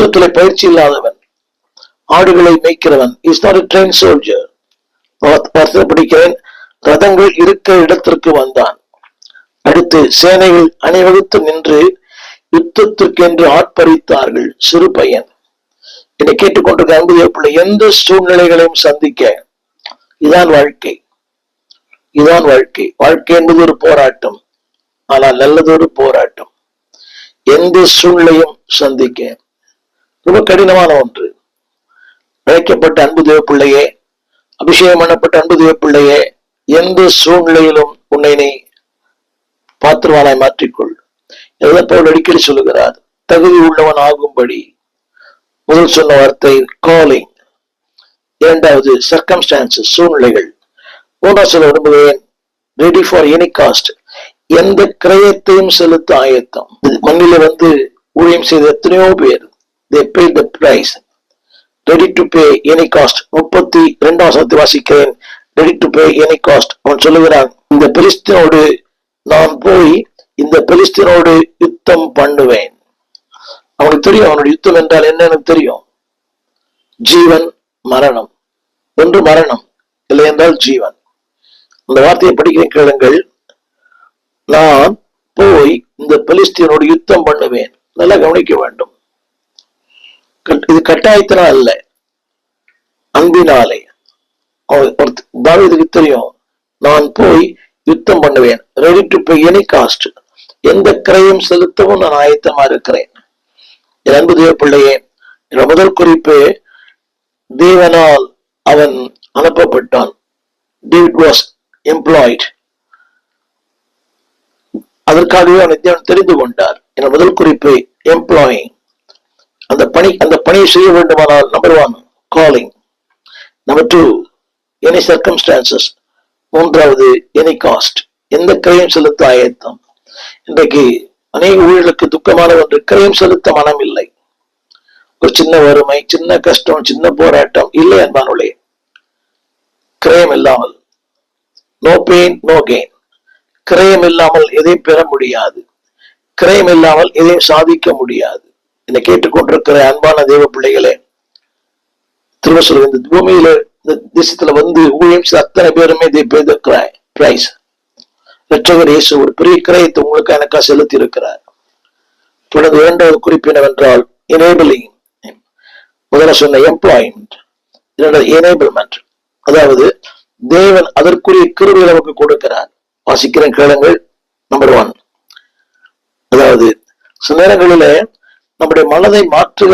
யுத்தத்திலே பயிற்சி இல்லாதவன், ஆடுகளை மேய்க்கிறவன். Is not a trained soldier. படிக்கிறேன், ரதங்கள் இருக்கிற இடத்திற்கு வந்தான். அடுத்து சேனைகள் அணிவகுத்து நின்று யுத்தத்திற்கு என்று ஆட்பறித்தார்கள். சிறு பையன். என்னை கேட்டுக்கொண்டிருக்க அன்பு பிள்ளை, எந்த சூழ்நிலைகளையும் சந்திக்க இதான் வாழ்க்கை. இதுதான் வாழ்க்கை. வாழ்க்கை என்பது ஒரு போராட்டம், ஆனால் நல்லதொரு போராட்டம். எந்த சூழ்நிலையும் சந்திக்க ரொம்ப கடினமான ஒன்று. அழைக்கப்பட்ட அன்பு தேவ பிள்ளையே, அபிஷேகம் பண்ணப்பட்ட அன்பு தேவ பிள்ளையே, எந்த சூழ்நிலையிலும் உன்னை நீ பாத்திரவானாய் மாற்றிக்கொள். பவுல் அடிக்கடி சொல்லுகிறார், தகுதி உள்ளவன் ஆகும்படி. முதல் சொன்ன வார்த்தை காலிங், இரண்டாவது சர்க்கம்ஸ்டான்சஸ், சூழ்நிலைகள். மூன்றாவது சொல்ல விரும்புகிறேன், ரெடி ஃபார் எனி காஸ்ட், எந்த கிரயத்தையும் செலுத்த ஆயத்தம். மண்ணில ஊழியம் செய்த எத்தனையோ பேர், they paid the price, ready to pay any cost. 32 வாசிக்கிறேன், ready to pay any cost. அவன் சொல்லுகிறான், இந்த பெலிஸ்தீனோடு நான் போய் இந்த பெலிஸ்தீனோடு யுத்தம் பண்ணுவேன். அவனுக்கு தெரியும் அவனுடைய யுத்தம் என்றால் என்னன்னு தெரியும். ஜீவன் மரணம், ஒன்று மரணம், இல்லை என்றால் ஜீவன். அந்த வார்த்தையை படிக்கிற கேளுங்கள். நான் போய் இந்த பெலிஸ்தீனோடு யுத்தம் பண்ணுவேன். நல்லா கவனிக்க வேண்டும். இது கட்டாயத்தினால் அல்ல, அன்பினாலே. தாவீதுக்கு தெரியும், நான் போய் யுத்தம் பண்ணுவேன். Ready to pay any cost, எந்த கிரயம் செலுத்தவும் நான் ஆயத்தமா இருக்கிறேன். என் அன்பு தேவ பிள்ளையே, முதல் குறிப்பு, தேவனால் அவன் அனுப்பப்பட்டான். David was employed. அதற்காகவே அவனை தேவன் தெரிந்து கொண்டார். என முதல் குறிப்பு எம்ப்ளாயிங். அந்த பணியை செய்ய வேண்டுமானால் number 1 calling, number 2 any circumstances, மூன்றாவது எனி காஸ்ட், எந்த கிரயம் செலுத்த ஆயத்தம். இன்றைக்கு அநேக ஊழலுக்கு துக்கமான ஒன்று, கிரயம் செலுத்த மனம் இல்லை. ஒரு சின்ன வறுமை, சின்ன கஷ்டம், சின்ன போராட்டம் இல்லை என்பானுள்ளே. கிரயம் இல்லாமல் நோ பெயின் நோ கெயின். கிரயம் இல்லாமல் எதையும் பெற முடியாது. கிரயம் இல்லாமல் எதையும் சாதிக்க முடியாது. என்னை கேட்டுக்கொண்டிருக்கிற அன்பான தேவ பிள்ளைகளே, திரும்ப சொல்லுங்க, இந்த பூமியில இந்த தேசத்துல ஊழியம் அத்தனை பேருமே பிரைஸ். இரட்சகர் இயேசு ஒரு பெரிய கிரயத்தை உங்களுக்கு எனக்கா செலுத்தி இருக்கிறார். தொடர்ந்து இரண்டாவது குறிப்பு என்னவென்றால் எனேபிளிங். முதல்ல சொன்ன எம்ப்ளாய்மெண்ட், இரண்டாவது எனேபிள்மெண்ட். அதாவது தேவன் அதற்குரிய கிருபையை நமக்கு கொடுக்கிறார். வாசிக்கிறேன் கேளுங்கள். நம்பர் 1, அதாவது சில நேரங்களில நம்முடைய மனதை மாற்றுகிற